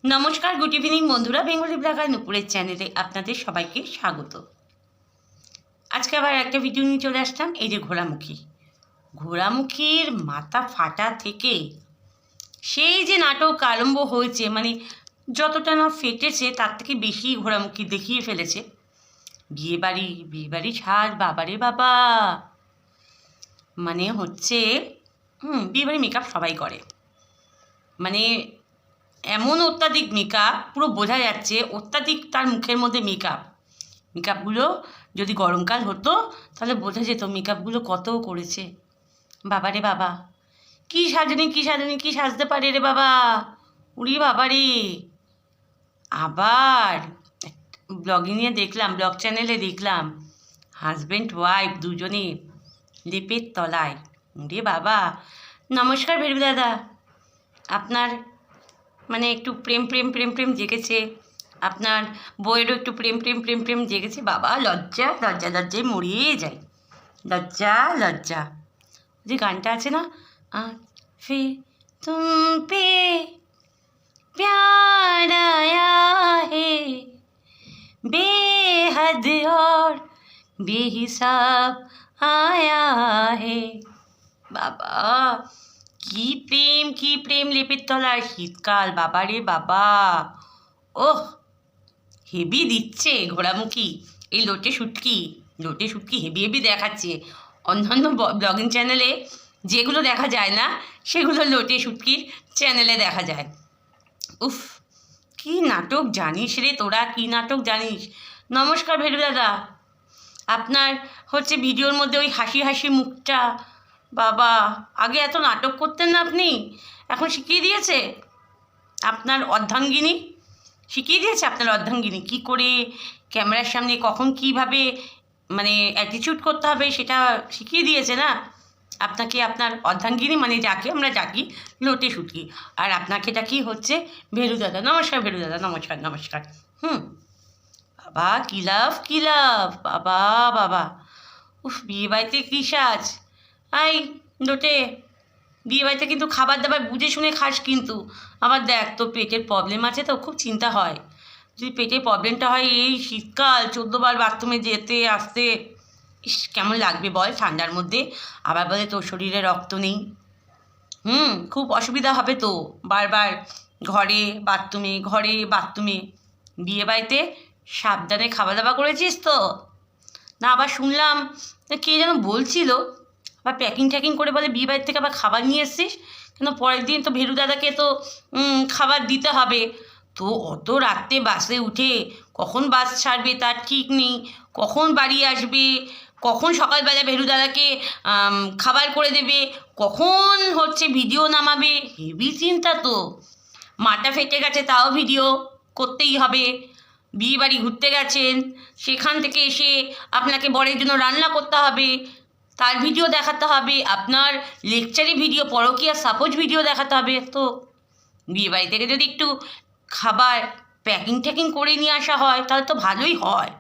নমস্কার, good evening বন্ধুরা। Bengali blogger নুপুরের চ্যানেলে আপনাদের সবাইকে স্বাগত। আজকে আবার একটা ভিডিও নিয়ে চলে আসলাম। এই যে ঘোড়ামুখীর মাথা ফাটা থেকে সেই যে নাটক আরম্ভ হয়েছে, মানে যতটা না ফেটেছে তার থেকে বেশি ঘোড়ামুখী দেখিয়ে ফেলেছে। বিয়েবাড়ি সাজ, বাবারে বাবা, মানে হচ্ছে বিয়েবাড়ি মেকআপ সবাই করে, মানে এমন অত্যাধিক মেকআপ, পুরো বোঝা যাচ্ছে অত্যাধিক তার মুখের মধ্যে মেকআপগুলো যদি গরমকাল হতো তাহলে বোঝা যেত মেকআপগুলো কত করেছে। বাবা রে বাবা, কী সাজনি কী সাজতে পারে রে বাবা, উড়ি বাবা রে। আবার ব্লগিংয়ে দেখলাম, ব্লগ চ্যানেলে দেখলাম হাজব্যান্ড ওয়াইফ দুজনে লেপের তলায়। উড়ে বাবা, নমস্কার ভেরু দাদা, আপনার মানে একটু প্রেম জেগেছে, আপনার বইয়েরও একটু প্রেম জেগেছে। বাবা, লজ্জায় মরিয়ে যায়। লজ্জা যে গানটা আছে না, ফির তুম পে প্যার আয়া হে বেহদ और বেহিসাব আয়া হে। বাবা, কি প্রেম লেপের তলায়, শীতকাল, বাবা রে বাবা। ওহ, হেভি দিচ্ছে ঘোড়ামুখী। এই লোটে শুটকি হেভি দেখাচ্ছে। অন্যান্য ব্লগিং চ্যানেলে যেগুলো দেখা যায় না সেগুলো লোটে শুটকির চ্যানেলে দেখা যায়। উফ, কি নাটক জানিস রে তোরা, কি নাটক জানিস। নমস্কার ভেরু দাদা, আপনার হচ্ছে ভিডিওর মধ্যে ওই হাসি মুখটা, বাবা, আগে এত নাটক করতেন না আপনি, এখন শিখিয়ে দিয়েছে আপনার অর্ধাঙ্গিনী, কী করে ক্যামেরার সামনে কখন কীভাবে মানে অ্যাটিটিউড করতে হবে সেটা শিখিয়ে দিয়েছে না আপনাকে, আপনার অর্ধাঙ্গিনী, মানে যাকে আমরা ডাকি লোটে শুটকি, আর আপনাকে ডাকি হচ্ছে ভেরু দাদা। নমস্কার ভেরু দাদা, নমস্কার। বাবা, কি লাভ বাবা। উফ, বিয়েবাড়িতে কী সাজ। আই লোটে, বিয়েবাড়িতে কিন্তু খাবার দাবার বুঝে শুনে খাস, কিন্তু আবার দেখ তোর পেটের প্রবলেম আছে তো, খুব চিন্তা হয়। যদি পেটের প্রবলেমটা হয়, এই শীতকাল 14 বার বাথরুমে যেতে আসতে, ইস কেমন লাগবে বল ঠান্ডার মধ্যে। আবার বলে তোর শরীরে রক্ত নেই, খুব অসুবিধা হবে তো, বারবার ঘরে বাথরুমে। বিয়েবাড়িতে সাবধানে খাওয়া দাওয়া করেছিস তো না? আবার শুনলাম কে যেন বলছিল, আবার প্যাকিং করে বলে বিয়েবাড়ির থেকে আবার খাবার নিয়ে এসছিস কেন, পরের দিন তো ভেরু দাদাকে তো খাবার দিতে হবে। তো অত রাত্রে বাসে উঠে কখন বাস ছাড়বে তার ঠিক নেই, কখন বাড়ি আসবে, কখন সকালবেলা ভেরু দাদাকে খাবার করে দেবে, কখন হচ্ছে ভিডিও নামাবে, হেভি চিন্তা তো। মাটা ফেটে গেছে তাও ভিডিও করতেই হবে। বিয়েবাড়ি ঘুরতে গেছেন, সেখান থেকে এসে আপনাকে বরের জন্য রান্না করতে হবে, তার ভিডিও দেখাতে হবে, আপনার লেকচারি ভিডিও, পরকীয়া সাপোজ ভিডিও দেখাতে হবে। তো বিয়েবাড়ি থেকে যদি একটু খাবার প্যাকিং করে নিয়ে আসা হয় তাহলে তো ভালোই হয়,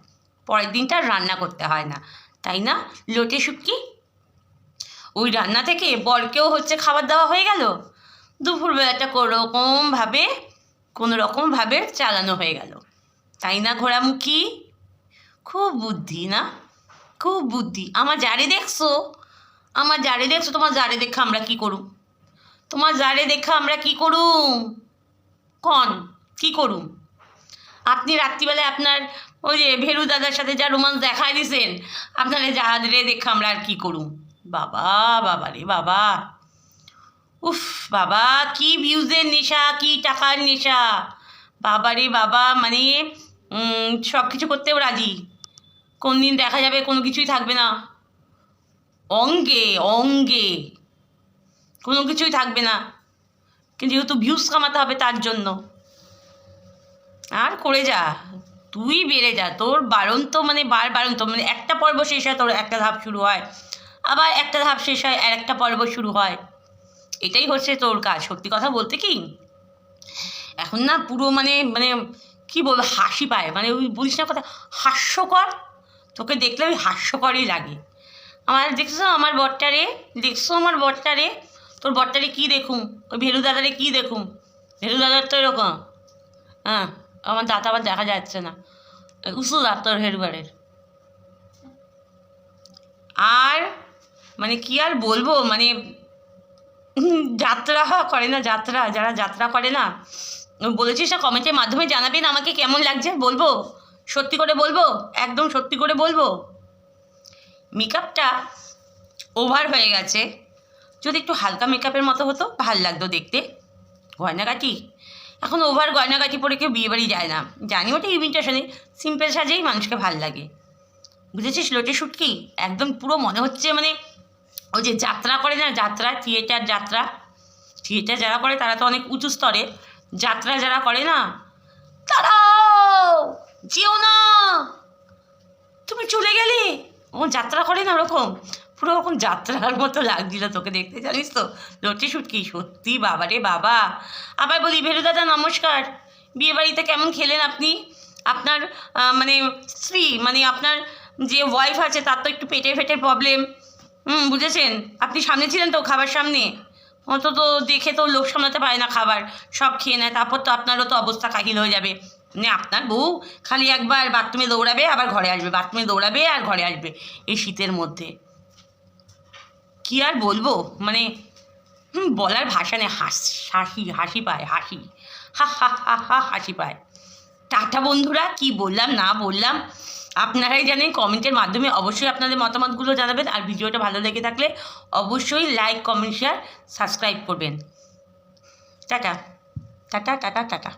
পরের দিনটা রান্না করতে হয় না, তাই না লোটে শুটকি? ওই রান্না থেকে বরকেও হচ্ছে খাবার দেওয়া হয়ে গেল, দুপুরবেলাটা কোনো রকমভাবে চালানো হয়ে গেল, তাই না ঘোড়ামুখী? খুব বুদ্ধি না, খুব বুদ্ধি। আমার জারে দেখছো, তোমার জারে দেখা আমরা কী করুম, কী করুম? আপনি রাত্রিবেলায় আপনার ওই যে ভেরু দাদার সাথে যা রোমান্স দেখায় দিয়েছেন, আপনারা জারে দেখা আমরা আর কী করুম। বাবা রে বাবা, উফ বাবা, কি ভিউজের নেশা, কি টাকার নেশা, বাবা রে বাবা, মানে সব কিছু করতেও রাজি, কোন দিন দেখা যাবে কোনো কিছুই থাকবে না, অঙ্গে কোনো কিছুই থাকবে না, কিন্তু যেহেতু ভিউজ কামাতে হবে তার জন্য। আর করে যা, তুই বেড়ে যা, তোর বাড়ন্ত মানে বাড়ন্ত, মানে একটা পর্ব শেষ হয় তোর একটা ধাপ শুরু হয়, আবার একটা ধাপ শেষ হয় আর একটা পর্ব শুরু হয়, এটাই হচ্ছে তোর কাজ। সত্যি কথা বলতে কি, এখন না পুরো মানে কী বলবো, হাসি পায়, মানে ওই বলিস না কথা, হাস্যকর, তোকে দেখলে ওই হাস্যকরই লাগে। দেখছো আমার বরটারে, তোর বরটারে কী দেখুম, ওই ভেরু দাদারে কী দেখুম, ভেরু দাদার তো এরকম হ্যাঁ, আমার দাঁত আবার দেখা যাচ্ছে না, উঁচু দাঁত তোর হেরবারের। আর মানে কি আর বলবো, মানে যাত্রা করে না, যারা যাত্রা করে না, বলেছিস না, কমেন্টের মাধ্যমে জানাবেন আমাকে কেমন লাগছে, বলবো, সত্যি করে বলবো, একদম সত্যি করে বলবো। মেকআপটা ওভার হয়ে গেছে, যদি একটু হালকা মেকআপের মতো হতো ভাল লাগতো দেখতে। গয়নাগাটি, এখন ওভার গয়নাগাটি পরে কেউ বিয়েবাড়ি যায় না, জানি ওটা ইমিটেশনে, সিম্পল সাজেই মানুষকে ভাল লাগে, বুঝেছিস লোটে শুটকি? একদম পুরো মনে হচ্ছে মানে ওই যে যাত্রা করে না, যাত্রা, থিয়েটার যারা করে তারা তো অনেক উঁচু স্তরে, যাত্রা যারা করে না, তারাও যেও না, তুমি চলে গেলে, ও যাত্রা করে না ওরকম, পুরো ওরকম যাত্রার মতো লাগছিল তোকে দেখতে, জানিস তো লোটে শুটকি, সত্যি বাবা রে বাবা। আবার বলি, ভেলু দাদা নমস্কার, বিয়েবাড়িতে কেমন খেলেন আপনি? আপনার মানে স্ত্রী, মানে আপনার যে ওয়াইফ আছে তার তো একটু পেটের প্রবলেম, বুঝেছেন? আপনি সামনে ছিলেন তো, খাবার সামনে, অত তো দেখে তো লোক সামলাতে পারে না, খাবার সব খেয়ে নেয়, তারপর তো আপনারও তো অবস্থা কাহিল হয়ে যাবে। মানে আপনার বউ খালি একবার বাথরুমে দৌড়াবে আবার ঘরে আসবে, বাথরুমে দৌড়াবে আর ঘরে আসবে এই শীতের মধ্যে। কি আর বলবো, মানে বলার ভাষা নেই, হাসি পায়, হাসি, হাসি পায়। টাটা বন্ধুরা, কি বললাম না বললাম আপনারাই জানেন, কমেন্টের মাধ্যমে অবশ্যই আপনাদের মতামতগুলো জানাবেন, আর ভিডিওটা ভালো লেগে থাকলে অবশ্যই লাইক, কমেন্ট, শেয়ার, সাবস্ক্রাইব করবেন। Tata tata tata tata.